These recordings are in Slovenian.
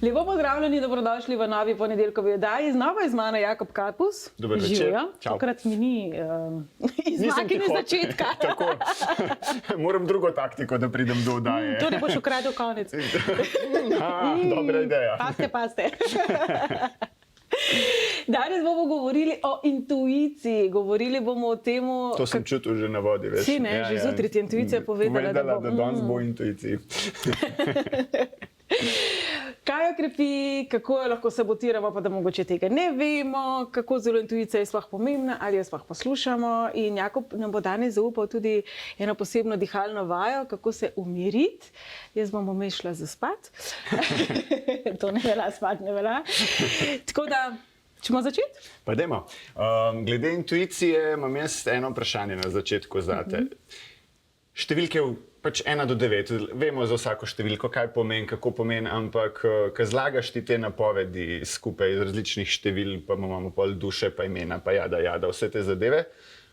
Lepo pozdravljeni, dobrodošli v novi ponedeljkovi oddaji. Znova je z mano Jakob Kapus. Dober večer. Tokrat mi ni izmaknjen začetka. Tako. Moram drugo taktiko, da pridem do oddaje. To ne boš ukradel konec. Dobra ideja. Paste. Danes bomo govorili o intuiciji, govorili bomo o tem. To sem čutil že na vodi. Veš. Si ne, že zjutraj ti je intuicija povedala, da danes bo intuiciji. Kaj jo krepi, kako jo lahko sabotiramo, pa da mogoče tega ne vemo, kako zelo intuicija je sploh pomembna, ali jo sploh poslušamo. In Jakob nam bo danes zaupal tudi eno posebno dihalno vajo, kako se umiriti. Jaz bom vmes šla zaspat. To ne velja, spat ne velja. Tako da, ćemo začeti? Pa dajmo. Glede intuicije imam jaz eno vprašanje na začetku zate. Številke pač 1 do 9, vemo za vsako številko, kaj pomeni, kako pomeni, ampak ko zlagaš ti te napovedi skupaj iz različnih števil, pa imamo pol duše, pa imena, pa jada, vse te zadeve,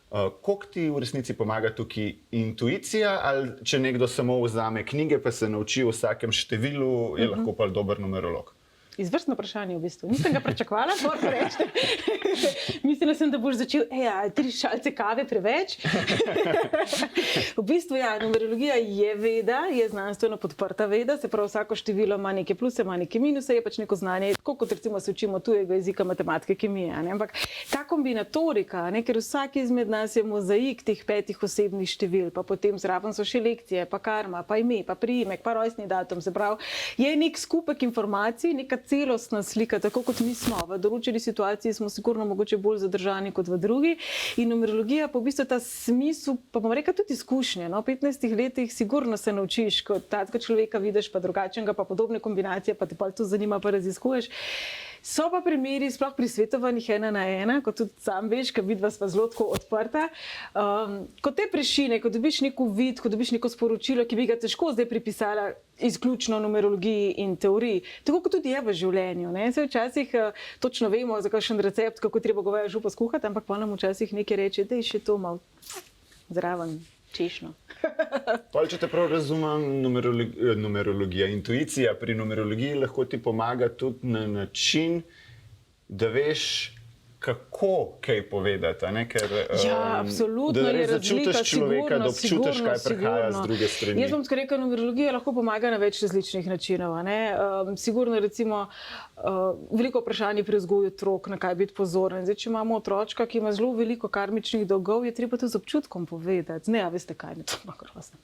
koliko ti v resnici pomaga tukaj intuicija, ali če nekdo samo vzame knjige, pa se nauči v vsakem številu, je lahko pol dober numerolog? Izvrstno vprašanje v bistvu. Nisem ga pričakovala, moram reči. Mislila sem, da boš začel, 3 šalce kave preveč. V bistvu, numerologija je veda, je znanstveno podprta veda, se pravi, vsako število ima neke pluse, ima neke minuse, je pač neko znanje, tako kot recimo se učimo tujega jezika, matematike, kemije. Ampak ta kombinatorika, ker vsak izmed nas je mozaik teh 5 osebnih števil, pa potem zraven so še lekcije, pa karma, pa ime, pa priimek, pa rojstni datum, se pravi, je nek skupek informacij, neka celostna slika, tako kot mi smo. V določeni situaciji smo sigurno mogoče bolj zadržani kot v drugi. In numerologija pa v bistvu ta smisel, pa bom rekla tudi izkušnje. V 15 letih sigurno se naučiš, kot takega človeka vidiš, pa drugačnega, pa podobne kombinacije, pa te pa to zanima, pa raziskuješ. So pa primeri, sploh pri svetovanjih 1 na 1, kot tudi sam veš, ker vidva sva zelo tako odprta. Ko te prešine, ko dobiš neko vid, ko dobiš neko sporočilo, ki bi ga težko zdaj pripisala izključno numerologiji in teoriji, tako kot tudi je v življenju. Se včasih točno vemo za kakšen recept, kako treba govejo župo skuhati, ampak pa nam včasih nekaj reče, da je še to malo zraven. Češno. Če te prav razumem, numerologija, intuicija pri numerologiji lahko ti pomaga tudi na način, da veš, kako kaj povedati. Absolutno da je začutiš razlika, človeka, da občutiš, kaj prihaja z druge strani. Jaz bom tako rekel, numerologija lahko pomaga na več različnih načinov. Sigurno recimo veliko vprašanje pri vzgoju otrok, na kaj biti pozoren. Zdaj, če imamo otročka, ki ima zelo veliko karmičnih dolgov, je treba to z občutkom povedati. Ne, veste kaj, to ima grozno.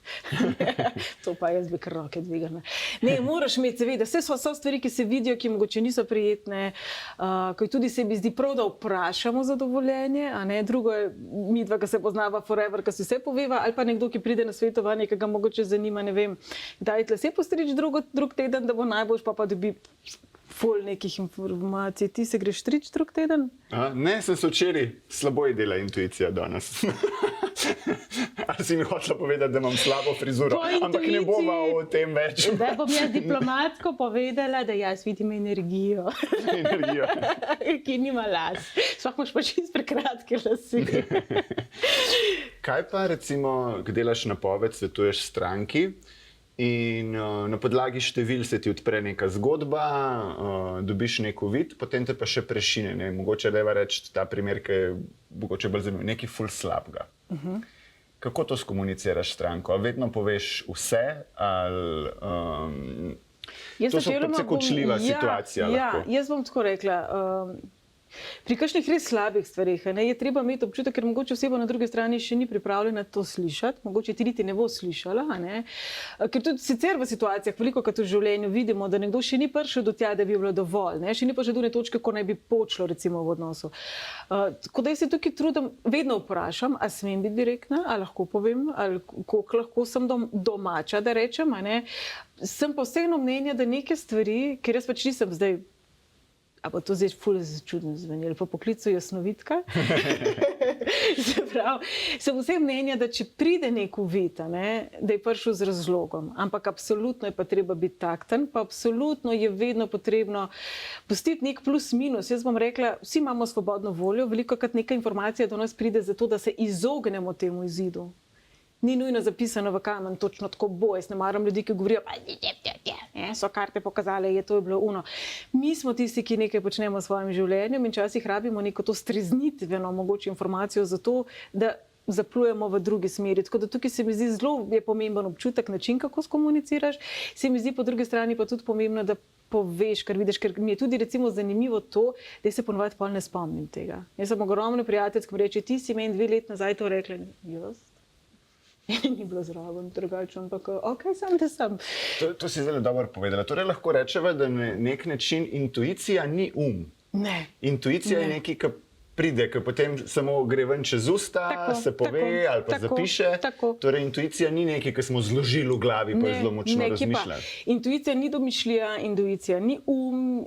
To pa jaz bi kar roke dvigala. Ne, moraš imeti seveda, vse so stvari, ki se vidijo, ki mogoče niso prijetne, ko tudi se mi zdi prav, da vprašamo za dovoljenje, drugo je midva, ki se poznava forever, ki si vse poveva, ali pa nekdo, ki pride na svetovanje, ki ga mogoče zanima, ne vem, daj tle se postrič drug teden, da bo najboljš, pa dobi ful nekih informacij. Ti se greš strič drug teden? Ne, sem se včeraj, slabo je dela intuicija danes. Ali si mi hotela povedati, da imam slabo frizuro, ampak ne bova o tem več. Zdaj bom jaz diplomatsko povedala, da jaz vidim energijo. Energijo. Ki nima las. Sploh imaš pa čisto prekratke lase. Kaj pa recimo, ko delaš napoved, svetuješ stranki in na podlagi števil se ti odpre neka zgodba, dobiš neko vid, potem te pa še prešine. Mogoče deva reči ta primer, ki je mogoče bolj zanimiv, nekaj ful slabega. Kako to skomuniciraš stranko? Vedno poveš vse? To so precej kočljiva situacija lahko. Jaz bom tako rekla. Pri kakšnih res slabih stvarih je treba imeti občutek, ker mogoče oseba na drugi strani še ni pripravljena to slišati, mogoče ti niti ne bo slišala, ker tudi sicer v situacijah, velikokrat v življenju vidimo, da nekdo še ni prišel do tja, da bi bilo dovolj, še ni pa že do one točke, ko naj bi počlo recimo v odnosu. Tako da jaz se tukaj trudim, vedno vprašam, a smem biti direktna, a lahko povem, ali koliko lahko sem domača, da rečem, sem pa vseeno mnenja, da neke stvari, ker jaz pač nisem zdaj, a pa to zdaj ful čudno zvenelo, po poklicu jasnovidka. Se pravi, sem vse mnenja, da če pride nek uvid, da je prišel z razlogom, ampak absolutno je pa treba biti takten, pa absolutno je vedno potrebno pustiti nek plus minus. Jaz bom rekla, vsi imamo svobodno voljo, velikokrat neka informacija do nas pride zato, da se izognemo temu izidu. Ni nujno zapisano v kamen, točno tako bo. Jaz ne maram ljudi, ki govorijo, so karte pokazale, to je bilo uno. Mi smo tisti, ki nekaj počnemo s svojim življenjem in včasih rabimo neko to streznitveno mogoče informacijo za to, da zaplujemo v drugi smeri. Tako da tukaj se mi zdi zelo pomemben občutek, način, kako skomuniciraš. Se mi zdi po drugi strani pa tudi pomembno, da poveš, kar vidiš, ker mi je tudi recimo zanimivo to, da se ponovadi pol ne spomnim tega. Jaz sem ogromno prijatelj, ki mi reče, ti si meni 2 leti nazaj to rekla. Jaz? Ni bilo zraven, drugače, ampak ok, sam da sem. To si zelo dobro povedala. Torej lahko rečeva, da na nek način intuicija ni Ne. Intuicija je nekaj, ki pride, ki potem samo gre ven čez usta, se pove ali pa zapiše. Torej intuicija ni nekaj, ki smo zložili v glavi, pa je zelo močno razmišljali. Intuicija ni domišljija, intuicija ni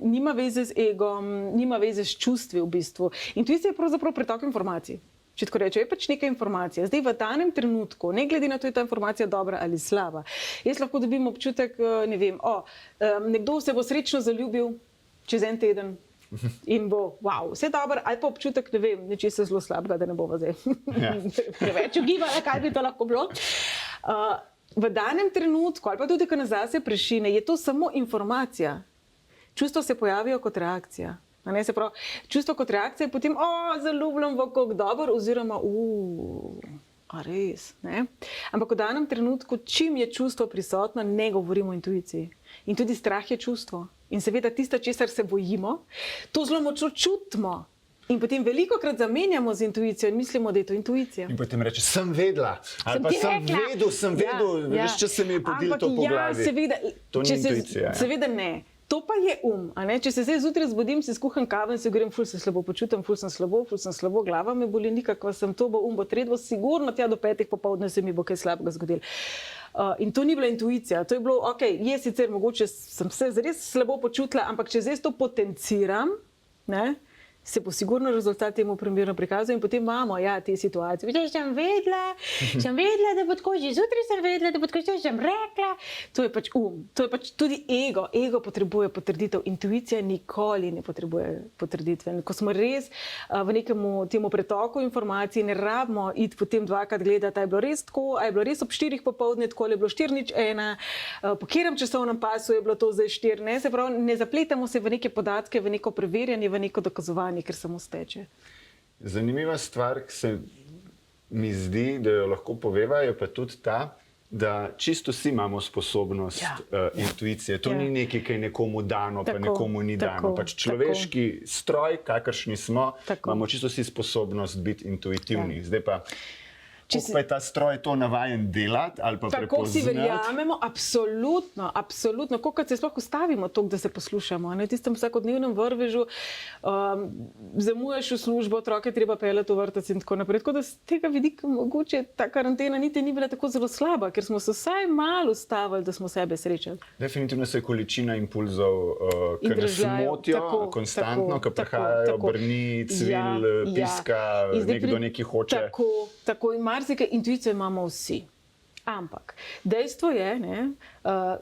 nima veze z egom, nima veze s čustvi v bistvu. Intuicija je pravzaprav pretok informacij. Če tako reče, je pač neka informacija. Zdaj v danem trenutku, ne glede na to, je ta informacija dobra ali slaba. Jaz lahko dobim občutek, ne vem, nekdo se bo srečno zaljubil čez en teden in bo, wow, vse dobro, ali pa občutek, ne vem, nečesa zelo slabega, da ne bova zdaj preveč ugibala, kaj bi to lahko bilo. V danem trenutku, ali pa tudi, ko nas zase prešine, je to samo informacija. Čustva se pojavijo kot reakcija. Se pravi, čustvo kot reakcija je potem, zaljubljam v kog dober, oziroma, a res, ne? Ampak v danem trenutku, čim je čustvo prisotno, ne govorimo o intuiciji. In tudi strah je čustvo. In seveda tisto, česar se bojimo, to zelo močno čutimo. In potem velikokrat zamenjamo z intuicijo in mislimo, da je to intuicija. In potem reče, sem vedela, ali pa sem vedel, veš, če se mi je podil to po glavi. Seveda, to ni intuicija. Seveda ne. To pa je Če se zdaj zjutraj zbudim, si skuham kavo in se grem, ful se slabo počutim, ful sem slabo, glava me boli, nikakva sem, to bo bo tretvo, sigurno tja do 5 popoldne se mi bo kaj slabega zgodilo. In to ni bila intuicija, to je bilo, je sicer mogoče sem se zares slabo počutila, ampak če zdaj to potenciram, ne, se bo sigurno rezultat temu primerno prikazal in potem imamo te situacije. Sem vedela, da bo tako, že zjutraj sem vedela, da bo tako, že sem rekla. To je pač to je pač tudi ego. Ego potrebuje potrditev, intuicija nikoli ne potrebuje potrditve. Ko smo res v nekem temu pretoku informacij, ne rabimo iti potem dvakrat gledati, je bilo res tako, je bilo res ob 4 popoldne tako, je bilo 4:01, po katerem časovnem pasu je bilo to zdaj 4. Se pravi, ne zapletamo se v neke podatke, v neko preverjanje, v neko dokazovanje, ker samo steče. Zanimiva stvar, ki se mi zdi, da jo lahko poveva, je pa tudi ta, da čisto vsi imamo sposobnost intuicije. To ni nekaj, ki je nekomu dano, pa nekomu ni dano. Pač človeški stroj, kakršni smo, imamo čisto vsi sposobnost biti intuitivni. Zdaj pa, kako pa je ta stroj to navajen delati ali pa prepoznati? Tako si verjamemo, absolutno. Kolikrat se sploh ustavimo toliko, da se poslušamo. V tistem vsakodnevnem vrvežu zamujaš v službo, otroke treba peljati v vrtec in tako naprej. Tako da z tega vidika mogoče ta karantena niti ni bila tako zelo slaba, ker smo se vsaj malo ustavili, da smo sebe srečali. Definitivno se je količina impulzov, ki nas motijo konstantno, ki prihajajo, brni, cvil, piska, nekdo nekaj hoče. Tako in marsikaj intuicijo imamo vsi. Ampak dejstvo je,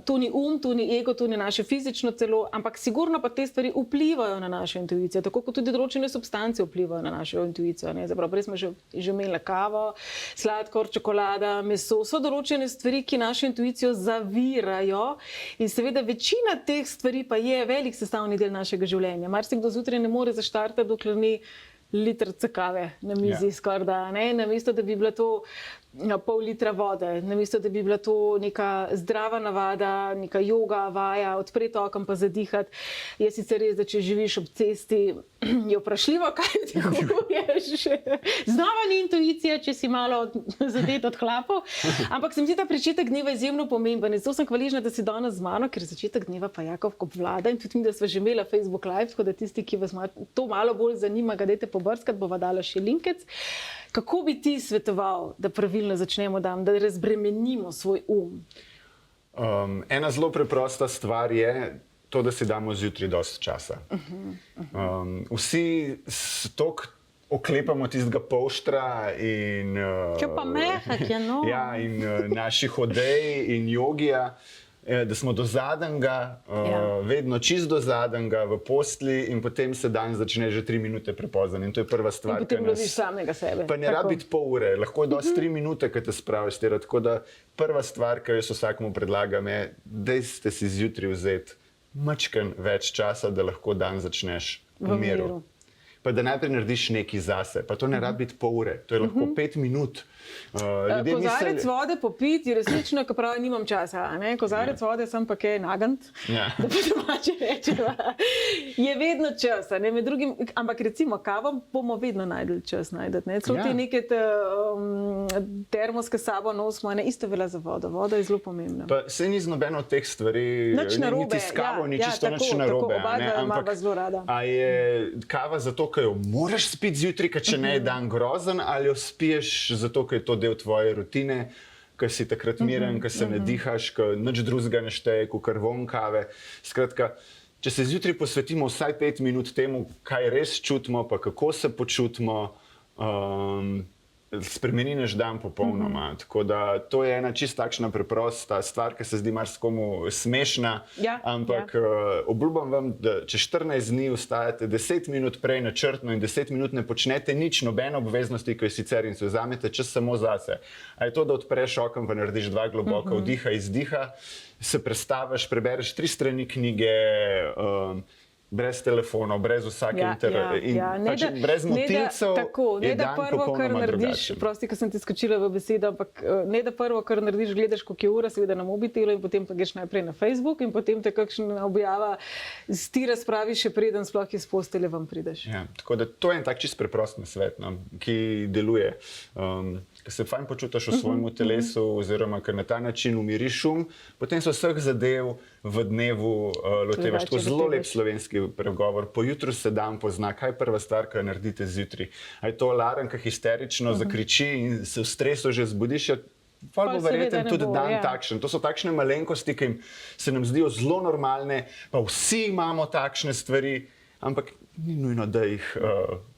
to ni to ni ego, to ni naše fizično telo, ampak sigurno pa te stvari vplivajo na našo intuicijo, tako kot tudi določene substance vplivajo na našo intuicijo. Prej smo že imeli kavo, sladkor, čokolada, meso, so določene stvari, ki našo intuicijo zavirajo in seveda večina teh stvari pa je velik sestavni del našega življenja. Marsikdo zjutraj ne more zaštartati, dokler ni litrce kave na mizi skorda, namesto da bi bila to pol litra vode, namesto da bi bila to neka zdrava navada, neka joga, vaja, odpreti okno pa zadihati. Je sicer res, da če živiš ob cesti, je vprašljivo, kaj ti kupuješ. Znova ni intuicija, če si malo zadet od hlapov, ampak se mi zdi ta pričetek dneva izjemno pomemben. Zato sem hvaležna, da si danes z mano, ker začetek dneva pa Jakov obvlada in tudi mi, da sva že imela Facebook Live, tako da tisti, ki vas to malo bolj zanima, ga dajte pobrskati, bova dala še linkec. Kako bi ti svetoval, da pravilno začnemo dan, da razbremenimo svoj Ena zelo preprosta stvar je to, da si damo zjutraj dosti časa. Vsi toliko oklepamo tistega polštra in pa mehak je, in naših odej in jogija. da smo do zadnjega, vedno čist do zadnjega v postli in potem se dan začne že 3 minute prepozno. In to je prva stvar. In potem loviš samega sebe. Pa ne rabi biti pol ure, lahko je dosti 3 minute, ki te spraviš. Tako da prva stvar, ki jaz vsakmu predlagam, je, da ste si zjutraj vzeti mačken več časa, da lahko dan začneš v miru. Pa da najprej narediš nekaj zase. Pa to ne rabi biti pol ure, to je lahko 5 minut. Kozarec vode popiti, resnično, ko pravi, nimam časa. Kozarec vode sem pa kaj nagant, da bi domače rečeva. Je vedno čas. Med drugim, ampak recimo kavo bomo vedno najdeli čas najdeti. Celo te neke termoske sabo nosimo, isto velja za vodo. Voda je zelo pomembna. Pa se ni z nobeno od teh stvari, niti s kavo, ni čisto nič narobe. Oba imava zelo rada. A je kava zato, ker jo moraš spiti zjutraj, ker če ne je dan grozen, ali jo spiješ zato, ker je to del tvoje rutine, ker si takrat miren, ker se ne dihaš, ker nič drugega ne šteje, ker vonj kave. Skratka, če se zjutraj posvetimo vsaj 5 minut temu, kaj res čutimo, pa kako se počutimo, spremeni naš dan popolnoma. Tako da to je ena čisto takšna preprosta stvar, ki se zdi marsikomu smešna, ampak obljubam vam, da če 14 dni vstajate 10 minut prej načrtno in 10 minut ne počnete nič, nobene obveznosti, ko je sicer in se vzamete čas samo zase. A je to, da odpreš okno, pa narediš 2 globoka vdiha, izdiha, se prestaviš, prebereš 3 strani knjige, brez telefonov, brez vsake brez motilcev. Ne da prvo, kar narediš, prosti, ko sem ti skočila v besedo, ampak ne da prvo, kar narediš, gledaš, koliko je ura, seveda na mobitelu in potem pa greš najprej na Facebook in potem te kakšna objava ti razpravi še preden sploh iz postelje vam prideš. Tako da to je en tak čist preprost nasvet, ki deluje. Ker se fajn počutiš v svojemu telesu oziroma ker na ta način umiriš šum, potem so vseh zadev v dnevu lotevaš. Tako zelo lep slovenski pregovor. Po jutru se dan pozna, kaj je prva stvar, ki jo naredite zjutraj. A je to alarm, ki histerično zakriči in se v stresu že zbudiš, pa bo verjetno tudi dan takšen. To so takšne malenkosti, ki se nam zdijo zelo normalne, pa vsi imamo takšne stvari, ampak ni nujno, da jih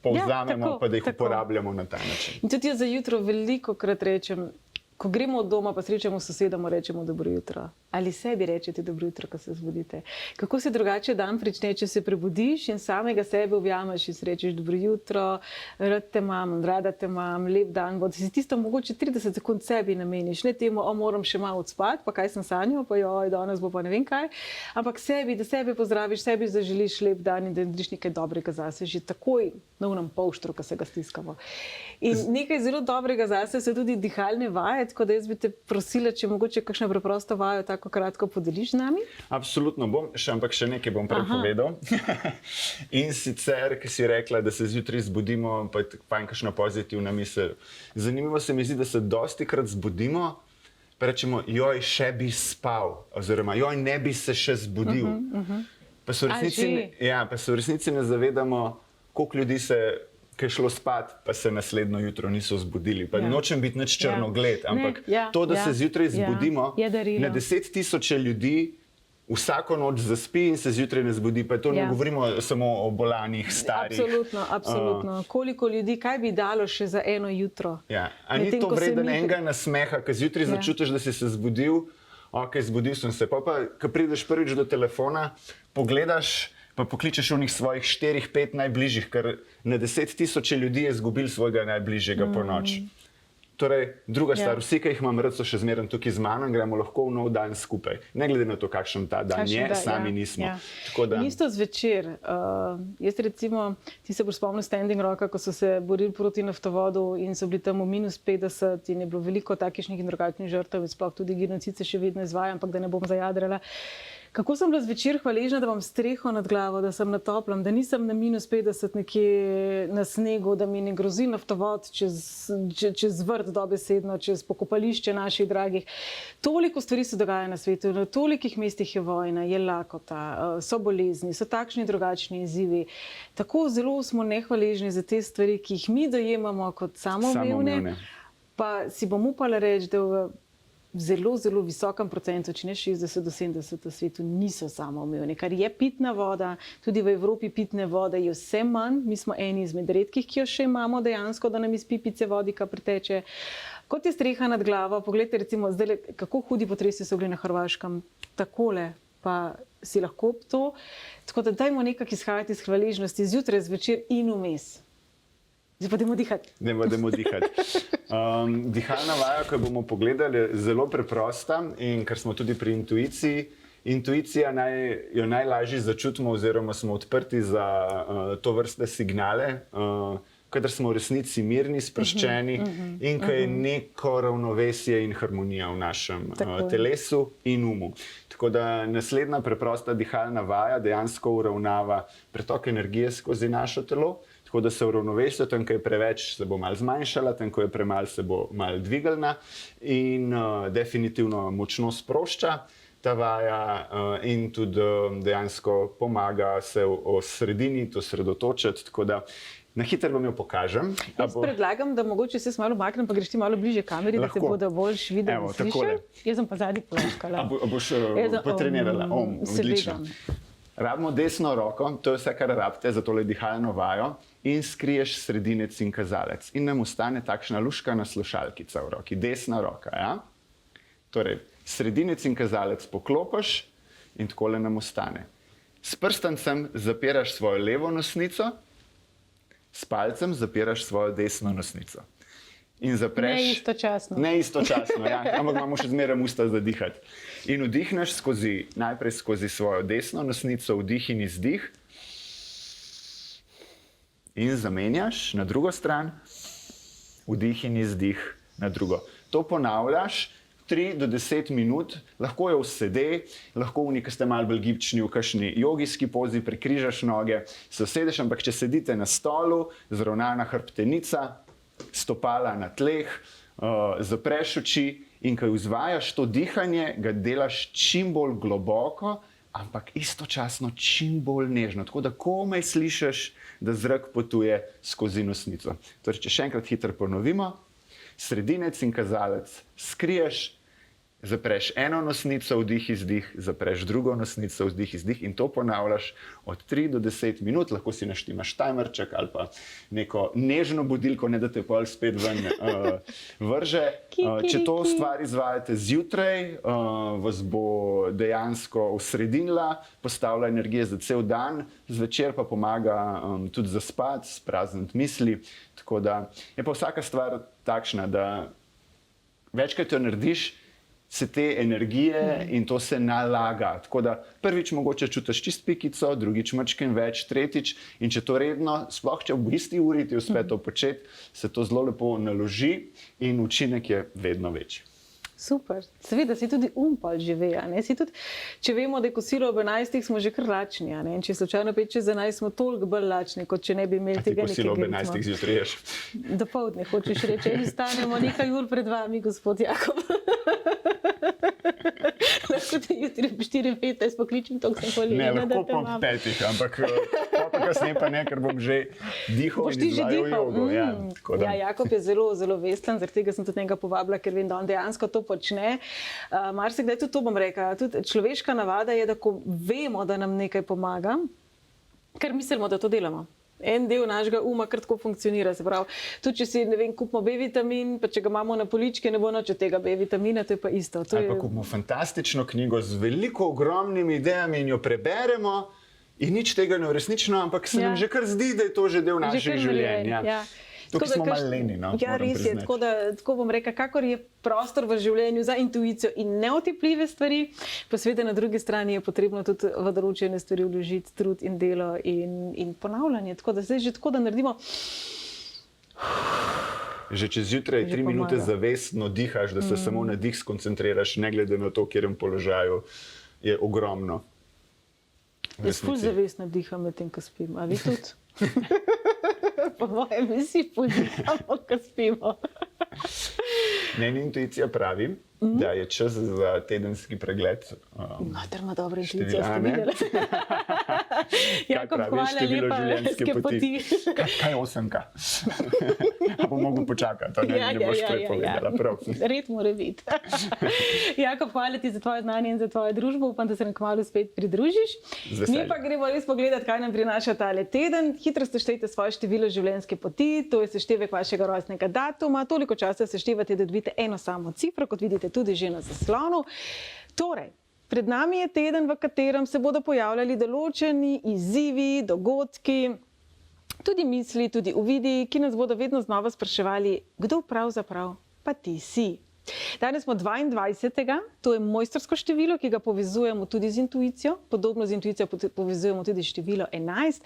povzamemo, pa da jih uporabljamo na ta način. In tudi jaz za jutro veliko krat rečem, ko gremo od doma, pa srečamo soseda, mu rečemo dobro jutro. Ali sebi rečete dobro jutro, ko se zbudite. Kako se drugače dan prične, če se prebudiš in samega sebe objameš in si rečeš dobro jutro, rad te imam, rada te imam, lep dan bo. Si tisto mogoče 30 sekund sebi nameniš, ne temu, moram še malo odspati, pa kaj sem sanjal, pa joj, danes bo pa ne vem kaj. Ampak sebi, da sebe pozdraviš, sebi zaželiš lep dan in da narediš nekaj dobrega zase, že takoj na unem polštru, ko se ga stiskamo. In nekaj zelo dobrega zase so tudi dihalne vaje, tako da jaz bi te prosila, če mogoče kakšno preprosto vajo tako kratko podeliš z nami? Absolutno bom, ampak še nekaj bom prepovedal. In sicer, ki si rekla, da se zjutraj zbudimo, pa je fajn kakšna pozitivna misel. Zanimivo se mi zdi, da se dostikrat zbudimo, pa rečemo, joj, še bi spal, oziroma joj, ne bi se še zbudil. Pa se v resnici ne zavedamo, koliko ljudi se ki je šlo spat, pa se naslednjo jutro niso zbudili. Pa nočem biti nič črnogled, ampak to, da se zjutraj zbudimo, na 10 tisoče ljudi vsako noč zaspi in se zjutraj ne zbudi. Pa to ne govorimo samo o bolanih, starih. Absolutno. Koliko ljudi, kaj bi dalo še za eno jutro? A ni to vreden enega nasmeha, ki zjutraj začutiš, da si se zbudil, ok, zbudil sem se, pa ko prideš prvič do telefona, pogledaš, pa pokličeš onih svojih 4-5 najbližjih, ker na 10 tisoče ljudi je izgubil svojega najbližjega po noč. Torej, druga stvar, vsi, ki jih imam rad, so še zmeraj tukaj z mano in gremo lahko v nov dan skupaj. Ne glede na to, kakšen ta dan je, sami nismo. In isto zvečer. Jaz recimo, ti se boš spomnil Standing Rocka, ko so se borili proti naftovodu in so bili tam v -50 in je bilo veliko takšnih in drugačnih žrtev in sploh tudi genocid se še vedno izvaja, ampak da ne bom zajadrala. Kako sem bila zvečer hvaležna, da imam streho nad glavo, da sem na toplem, da nisem na -50 nekje na snegu, da mi ne grozi naftovod čez vrt dobesedno, čez pokopališče naših dragih. Toliko stvari se dogaja na svetu, na tolikih mestih je vojna, je lakota, so bolezni, so takšni in drugačni izzivi. Tako zelo smo nehvaležni za te stvari, ki jih mi dojemamo kot samoumevne, pa si bom upala reči, da v zelo, zelo visokem procentu, če ne 60 do 70 v svetu, niso samoumevne. Kar je pitna voda, tudi v Evropi pitne vode je vse manj. Mi smo eni izmed redkih, ki jo še imamo dejansko, da nam iz pipice vodika priteče. kot je streha nad glavo. Poglejte, recimo, zdaj, kako hudi potresi so bili na Hrvaškem, takole, pa si lahko to. Tako da dajmo nekako izhajati iz hvaležnosti zjutraj, zvečer in vmes. Zdaj pa dajmo dihati. Dajmo dihati. Dihalna vaja, ko bomo pogledali, je zelo preprosta in ker smo tudi pri intuiciji. Intuicija jo najlažje začutimo oziroma smo odprti za to vrste signale, kadar smo v resnici mirni, sproščeni in ko je neko ravnovesje in harmonija v našem telesu in umu. Tako da naslednja preprosta dihalna vaja dejansko uravnava pretok energije skozi naše telo, tako da se uravnovesi, tam, ko je preveč, se bo malo zmanjšala, tam, ko je premalo, se bo malo dvignila in definitivno močno sprošča ta vaja in tudi dejansko pomaga se osrediniti, osredotočiti, tako da na hitro vam jo pokažem. Jaz predlagam, da mogoče se malo maknem, pa greš ti malo bliže kameri, da te bodo boljš videli in slišali. Jaz sem pa zadnji ploskala. Boš potrenirala? Odlično. Rabimo desno roko, to je vse, kar rabite za tole dihalno vajo in skriješ sredinec in kazalec. In nam ostane takšna luškana slušalkica v roki, desna roka. Ja? Torej, sredinec in kazalec poklopiš in takole nam ostane. S prstancem zapiraš svojo levo nosnico, s palcem zapiraš svojo desno nosnico. In zapreš... Ne istočasno, ja, ampak imamo še zmeraj usta za dihati. In vdihneš najprej skozi svojo desno nosnico, vdih in izdih. In zamenjaš na drugo stran, vdih in izdih na drugo. To ponavljaš 3 do 10 minut, lahko je vsede, lahko v neki ste malo bolj gibčni, v kakšni jogijski pozi, prekrižaš noge, se usedeš, ampak če sedite na stolu, zravnana hrbtenica, stopala na tleh, zapreš oči in ko izvajaš to dihanje, ga delaš čim bolj globoko, ampak istočasno čim bolj nežno, tako da komaj slišiš, da zrak potuje skozi nosnico. Torej, če še enkrat hitro ponovimo, sredinec in kazalec skriješ, zapreš eno nosnico, vdih, izdih, zapreš drugo nosnico, vdih, izdih in to ponavljaš od 3 do 10 minut, lahko si naštimaš timerček ali pa neko nežno budilko, ne da te pol spet ven vrže. Če to stvar izvajate zjutraj, vas bo dejansko osredinila, postavlja energije za cel dan, zvečer pa pomaga tudi zaspati, sprazniti misli, tako da je pa vsaka stvar takšna, da večkrat jo narediš, se te energije in to se nalaga. Tako da prvič mogoče čutiš čist pikico, drugič mačken več, tretjič in če to redno, sploh če v isti uri ti uspe to početi, se to zelo lepo naloži in učinek je vedno večji. Super. Seveda si tudi umpal žive. Če vemo, da je kosilo ob 11, smo že kar lačni. In če slučajno 5 čez 11, smo toliko bolj lačni, kot če ne bi imeli tega nekega. Kosilo ob 11 zjutraj ješ? Dopoldne, hočeš reči. In stanemo nekaj ur pred vami, gospod Jakob. Lahko te jutri 4:15 pokličem, to sem hvaležna, da te imam. Ne, lahko po 5, ampak kasneje pa ne, ker bom že dihal in izvajal jogo. Ja, Jakob je zelo, zelo vesten, zaradi tega sem tudi njega povabila, ker vem, da on dejansko to počne. Marsikdaj tudi to bom rekla. Tudi človeška navada je, da ko vemo, da nam nekaj pomaga, ker mislimo, da to delamo. En del našega uma kar tako funkcionira. Se pravi, tudi če si, ne vem, kupimo B-vitamin, pa če ga imamo na polički, ne bo nič od tega B-vitamina, to je pa isto. Ali pa kupimo fantastično knjigo z veliko ogromnimi idejami in jo preberemo in nič tega ne uresničimo, ampak se nam že kar zdi, da je to že del naših življenj. Ja. Tukaj smo malo leni. Ja, res je. Tako bom rekla, kakor je prostor v življenju za intuicijo in neotipljive stvari, pa seveda na drugi strani je potrebno tudi v določene stvari vložiti trud in delo in ponavljanje. Tako da zdaj že tako, da naredimo... Že čez jutraj 3 minute zavestno dihaš, da se samo na dih skoncentriraš, ne glede na to, v katerem položaju, je ogromno. Jaz ful zavestno diham med tem, ko spim. A vi tudi? Po mojem, mi si podihamo, ko spimo. Njena intuicija pravi, da je čas za tedenski pregled. Mater ima dobro intuicijo, ste videli. Jakob, pravi hvala število lepa, življenjske poti? Kaj je 8? A bom mogel počakati, ne boš prej povedala. Prav. Red mora biti. Jakob, hvala ti za tvoje znanje in za tvojo družbo. Upam, da se nam kmalu spet pridružiš. Mi pa gremo res pogledati, kaj nam prinaša tale teden. Hitro seštejte svoje število življenjske poti, to je seštevek vašega rojstnega datuma. Toliko časa seštevate, da dobite eno samo cifro, kot vidite tudi že na zaslonu. Torej, pred nami je teden, v katerem se bodo pojavljali določeni izzivi, dogodki, tudi misli, tudi uvidi, ki nas bodo vedno znova spraševali, kdo pravzaprav pa ti si. Danes smo 22. To je mojstrsko število, ki ga povezujemo tudi z intuicijo. Podobno z intuicijo povezujemo tudi število 11.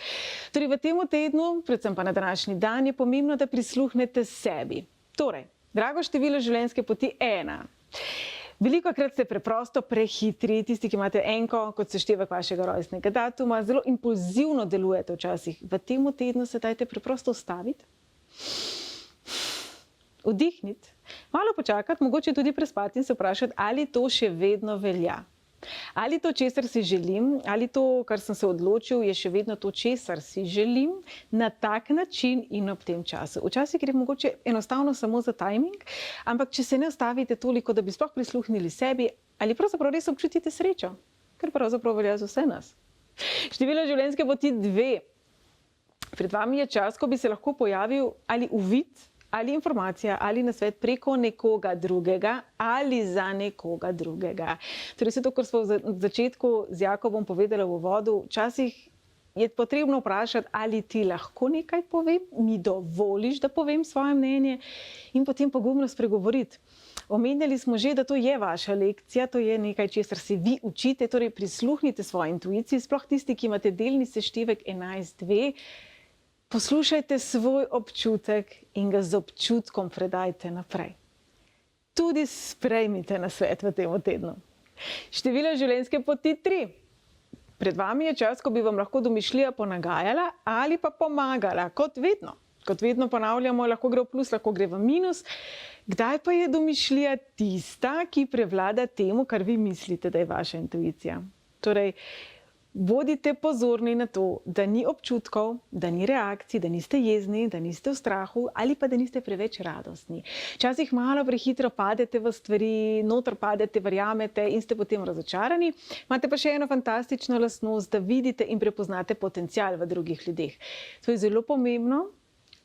Torej, v tem tednu, predvsem pa na današnji dan, je pomembno, da prisluhnete sebi. Torej, drago število življenjske poti 1. Velikokrat ste preprosto prehitri, tisti, ki imate enko kot seštevek vašega rojstnega datuma, zelo impulzivno delujete včasih. V tem tednu se dajte preprosto ustaviti, vdihniti, malo počakati, mogoče tudi prespati in se vprašati, ali to še vedno velja. Ali to, česar si želim, ali to, kar sem se odločil, je še vedno to, česar si želim, na tak način in ob tem času. Včasih gre mogoče enostavno samo za timing, ampak če se ne ustavite toliko, da bi sploh prisluhnili sebi, ali pravzaprav res občutite srečo, ker pravzaprav velja za vse nas. Število življenjske poti 2. Pred vami je čas, ko bi se lahko pojavil ali uvid, ali informacija, ali nasvet preko nekoga drugega, ali za nekoga drugega. Torej, vse to, kar smo v začetku z Jakobom povedali v uvodu, včasih je potrebno vprašati, ali ti lahko nekaj povem, mi dovoliš, da povem svoje mnenje in potem pogumno spregovoriti. Omenjali smo že, da to je vaša lekcija, to je nekaj, česar se vi učite, torej prisluhnite svoji intuiciji, sploh tisti, ki imate delni seštevek 11.2, poslušajte svoj občutek in ga z občutkom predajte naprej. Tudi sprejmite nasvet v tem tednu. Število življenjske poti 3. Pred vami je čas, ko bi vam lahko domišljija ponagajala ali pa pomagala, kot vedno. Kot vedno ponavljamo, lahko gre v plus, lahko gre v minus. Kdaj pa je domišljija tista, ki prevlada temu, kar vi mislite, da je vaša intuicija? Torej, bodite pozorni na to, da ni občutkov, da ni reakcij, da niste jezni, da niste v strahu ali pa da niste preveč radostni. Včasih malo prehitro padete v stvari, noter padete, verjamete in ste potem razočarani. Imate pa še eno fantastično lastnost, da vidite in prepoznate potencial v drugih ljudeh. To je zelo pomembno,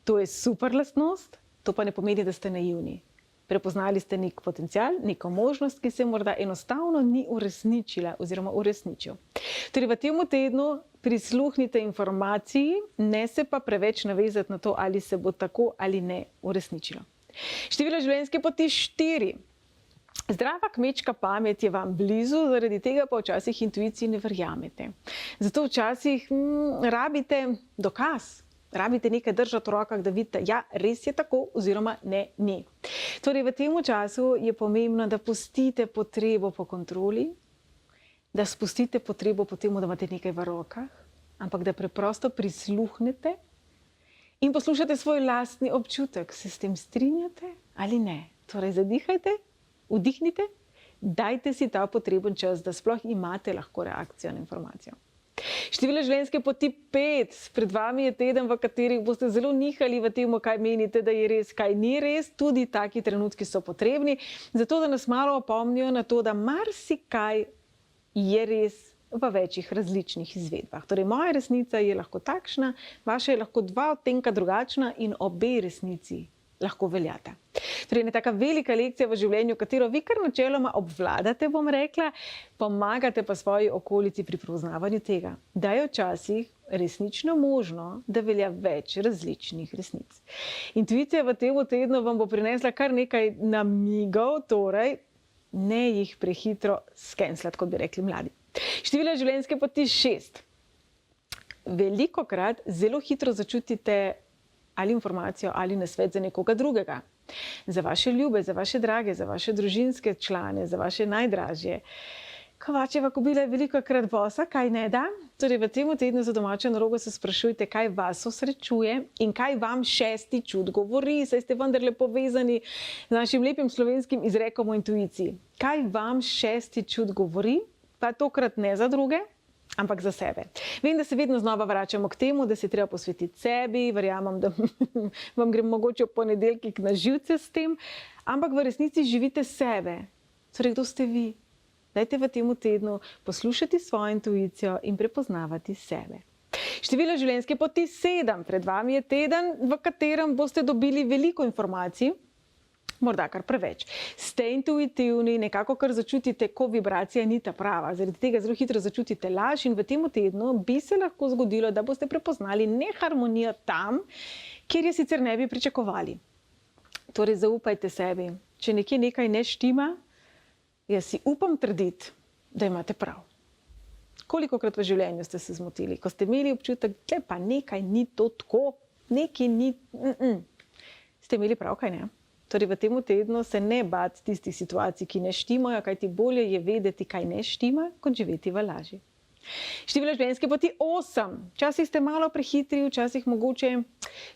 to je super lastnost, to pa ne pomeni, da ste naivni. Prepoznali ste nek potencial, neko možnost, ki se morda enostavno ni uresničila oziroma uresničil. Torej, v tem tednu prisluhnite informaciji, ne se pa preveč navezati na to, ali se bo tako ali ne uresničilo. Število življenjske poti 4. Zdrava kmečka pamet je vam blizu, zaradi tega pa včasih intuiciji ne verjamete. Zato včasih rabite dokaz. Rabite nekaj držati v rokah, da vidite, ja, res je tako oziroma ne, ni. Torej, v tem času je pomembno, da pustite potrebo po kontroli, da spustite potrebo po tem, da imate nekaj v rokah, ampak da preprosto prisluhnete in poslušate svoj lastni občutek. Se s tem strinjate ali ne? Torej, zadihajte, vdihnite, dajte si ta potreben čas, da sploh imate lahko reakcijo na informacijo. Število življenjske poti 5. Pred vami je teden, v katerih boste zelo nihali v tem, kaj menite, da je res, kaj ni res. Tudi taki trenutki so potrebni, zato da nas malo opomnijo na to, da marsikaj je res v večjih različnih izvedbah. Torej, moja resnica je lahko takšna, vaša je lahko 2 odtenka drugačna in obe resnici lahko veljata. Torej, ena taka velika lekcija v življenju, katero vi kar načeloma obvladate, bom rekla, pomagate pa svoji okolici pri prepoznavanju tega, da je včasih resnično možno, da velja več različnih resnic. Intuicija v tem tednu vam bo prinesla kar nekaj namigov, torej ne jih prehitro skenslati, kot bi rekli mladi. Število življenjske poti 6. Velikokrat zelo hitro začutite ali informacijo ali nasvet za nekoga drugega. Za vaše ljube, za vaše drage, za vaše družinske člane, za vaše najdražje. Kovačeva kobila je velikokrat bosa, kaj ne da? Torej, v tem tednu za domačo nalogo se sprašujte, kaj vas osrečuje in kaj vam 6. čut govori, saj ste vendarle povezani z našim lepim slovenskim izrekom o intuiciji. Kaj vam 6. čut govori, pa tokrat ne za druge, ampak za sebe. Vem, da se vedno znova vračamo k temu, da se treba posvetiti sebi, verjamem, da vam gre mogoče v ponedeljkih na živce s tem, ampak v resnici živite sebe. Torej, kdo ste vi? Dajte v tem tednu poslušati svojo intuicijo in prepoznavati sebe. Število življenjske poti 7. Pred vami je teden, v katerem boste dobili veliko informacij, morda kar preveč. Ste intuitivni, nekako kar začutite, ko vibracija ni ta prava. Zaradi tega zelo hitro začutite laž in v tem tednu bi se lahko zgodilo, da boste prepoznali neharmonijo tam, kjer je sicer ne bi pričakovali. Torej, zaupajte sebi. Če nekaj ne štima, jaz si upam trditi, da imate prav. Kolikokrat v življenju ste se zmotili, ko ste imeli občutek, da pa nekaj ni to tako, nekaj ni... Ste imeli prav, kaj ne? Torej, v tem tednu se ne bati tistih situacij, ki ne štimajo, kajti bolje je vedeti, kaj ne štima, kot živeti v laži. Število življenjske poti 8. Včasih ste malo prehitri, včasih mogoče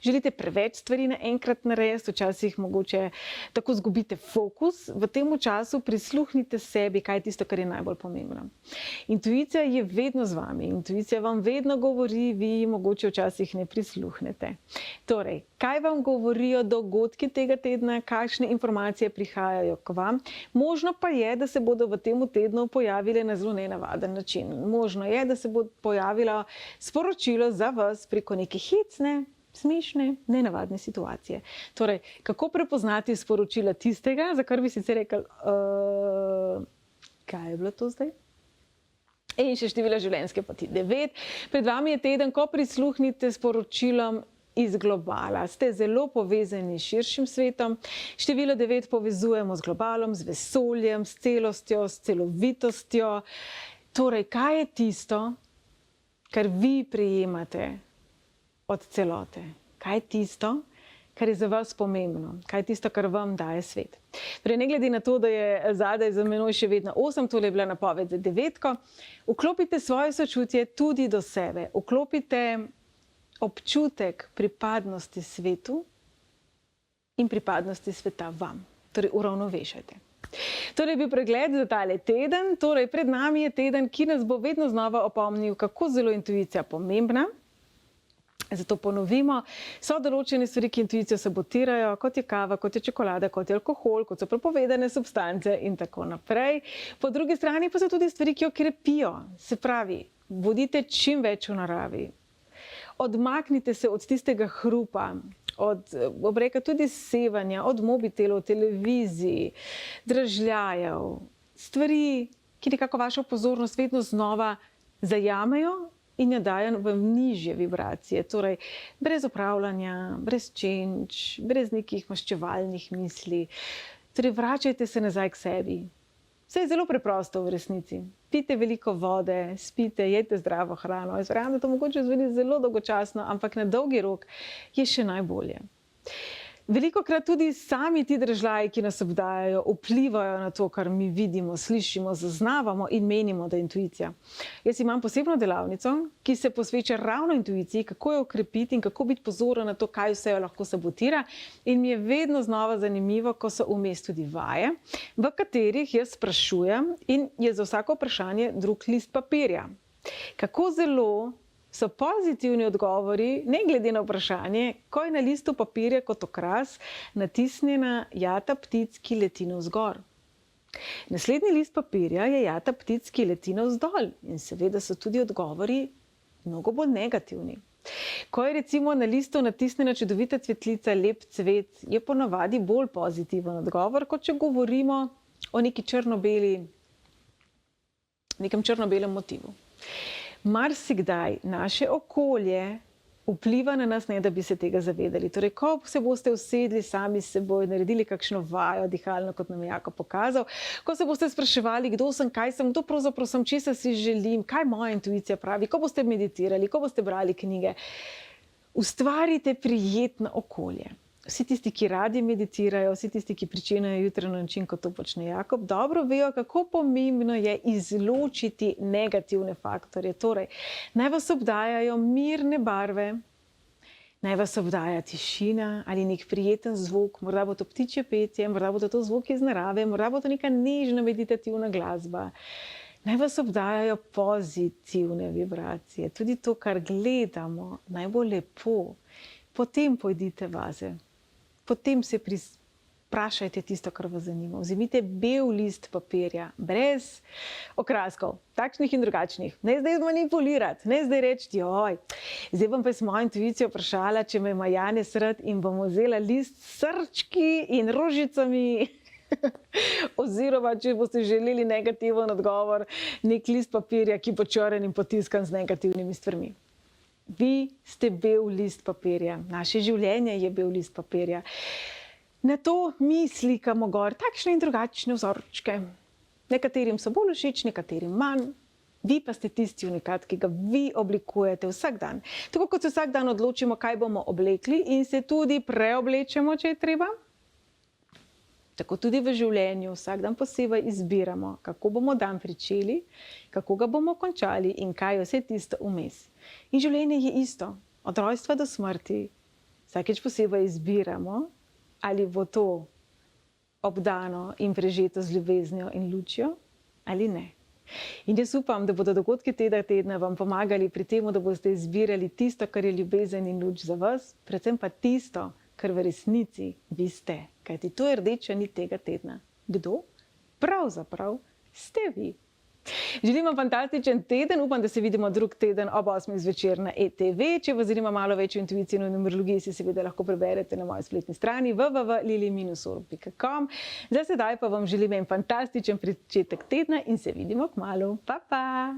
želite preveč stvari naenkrat narediti, včasih mogoče tako zgubite fokus. V tem času prisluhnite sebi, kaj je tisto, kar je najbolj pomembno. Intuicija je vedno z vami, intuicija vam vedno govori, vi mogoče včasih ne prisluhnete. Torej, kaj vam govorijo dogodki tega tedna, kakšne informacije prihajajo k vam? Možno pa je, da se bodo v tem tednu pojavile na zelo nenavaden način. Možno je, da se bo pojavilo sporočilo za vas preko neke hecne, smešne, nenavadne situacije. Torej, kako prepoznati sporočila tistega, za kar bi sicer rekel, kaj je bilo to zdaj? In še število življenjske poti 9. Pred vami je teden, ko prisluhnite sporočilom iz globala. Ste zelo povezani s širšim svetom. Število 9 povezujemo z globalom, z vesoljem, s celostjo, s celovitostjo. Torej, kaj je tisto, kar vi prejemate od celote? Kaj je tisto, kar je za vas pomembno? Kaj je tisto, kar vam daje svet? Torej, ne glede na to, da je zadaj za menoj še vedno 8, tole je bila napoved za 9, vklopite svoje sočutje tudi do sebe. Vklopite občutek pripadnosti svetu in pripadnosti sveta vam. Torej, uravnovešajte. Torej, bil pregled za tale teden. Torej, pred nami je teden, ki nas bo vedno znova opomnil, kako zelo intuicija pomembna. Zato ponovimo, so določene stvari, ki intuicijo sabotirajo, kot je kava, kot je čokolada, kot je alkohol, kot so prepovedane substance in tako naprej. Po drugi strani pa so tudi stvari, ki jo krepijo. Se pravi, bodite čim več v naravi. Odmaknite se od tistega hrupa, od obreka tudi sevanja, od mobitelov, televiziji, dražljajev, stvari, ki nekako vašo pozornost vedno znova zajamejo in jo dajo v nižje vibracije. Torej, brez upravljanja, brez čenč, brez nekih maščevalnih misli. Torej, vračajte se nazaj k sebi. Vse je zelo preprosto v resnici. Pijte veliko vode, spite, jedite zdravo hrano. Jaz verjamem, da to mogoče zveni zelo dolgočasno, ampak na dolgi rok je še najbolje. Velikokrat tudi sami ti dražljaji, ki nas obdajajo, vplivajo na to, kar mi vidimo, slišimo, zaznavamo in menimo, da je intuicija. Jaz imam posebno delavnico, ki se posveča ravno intuiciji, kako jo okrepiti in kako biti pozoren na to, kaj vse jo lahko sabotira. In mi je vedno znova zanimivo, ko so vmes tudi vaje, v katerih jaz sprašujem in je za vsako vprašanje drug list papirja. Kako zelo so pozitivni odgovori, ne glede na vprašanje, ko je na listu papirja kot okras natisnjena jata ptic, ki leti navzgor. Naslednji list papirja je jata ptic, ki leti navzdol. In seveda so tudi odgovori mnogo bolj negativni. Ko je recimo na listu natisnjena čudovita cvetlica, lep cvet, je ponavadi bolj pozitiven odgovor, kot če govorimo o nekem črno-belem motivu. Marsikdaj naše okolje vpliva na nas, ne da bi se tega zavedali. Torej, ko se boste usedli sami s seboj, naredili kakšno vajo dihalno, kot nam je Jako pokazal, ko se boste spraševali, kdo sem, kaj sem, kdo pravzaprav sem, česa si želim, kaj moja intuicija pravi, ko boste meditirali, ko boste brali knjige, ustvarite prijetno okolje. Vsi tisti, ki radi meditirajo, vsi tisti, ki pričenjajo jutri na način, kot to počne Jakob, dobro vejo, kako pomembno je izločiti negativne faktorje. Torej, naj vas obdajajo mirne barve, naj vas obdaja tišina ali nek prijeten zvok, morda bo to ptičje petje, morda bo to zvok iz narave, morda bo to neka nežna meditativna glasba. Naj vas obdajajo pozitivne vibracije, tudi to, kar gledamo, naj bo lepo. Potem pojdite vaze, potem se vprašajte tisto, kar vas zanima. Vzemite bel list papirja, brez okraskov, takšnih in drugačnih. Ne zdaj zmanipulirati, ne zdaj reči, joj, zdaj bom pa s mojo intuicijo vprašala, če me ima Janez rad in bom vzela list s srčki in rožicami. Oziroma, če boste želeli negativen odgovor, nek list papirja, ki bo črn in potiskan z negativnimi stvarmi. Vi ste bel list papirja, naše življenje je bel list papirja. Na to mi slikamo gor takšne in drugačne vzorčke. Nekaterim so bolj všeč, nekaterim manj. Vi pa ste tisti unikat, ki ga vi oblikujete vsak dan. Tako kot se vsak dan odločimo, kaj bomo oblekli in se tudi preoblečemo, če je treba. Tako tudi v življenju vsak dan posebej izbiramo, kako bomo dan pričeli, kako ga bomo končali in kaj je vse tisto vmes. In življenje je isto, od rojstva do smrti. Vsakeč posebej izbiramo, ali bo to obdano in prežeto z ljubeznijo in lučjo, ali ne. In jaz upam, da bodo dogodki tega tedna vam pomagali pri tem, da boste izbirali tisto, kar je ljubezen in luč za vas, predvsem pa tisto, kar v resnici vi ste. Kajti to je rdeča nit tega tedna. Kdo? Pravzaprav ste vi. Želim vam fantastičen teden, upam, da se vidimo drug teden ob 8. zvečer na ETV. Če vas zanima malo več o intuiciji in numerologiji, si seveda lahko preberete na moji spletni strani www.lili-oro.com. Za sedaj pa vam želim en fantastičen pričetek tedna in se vidimo kmalu. Pa, pa!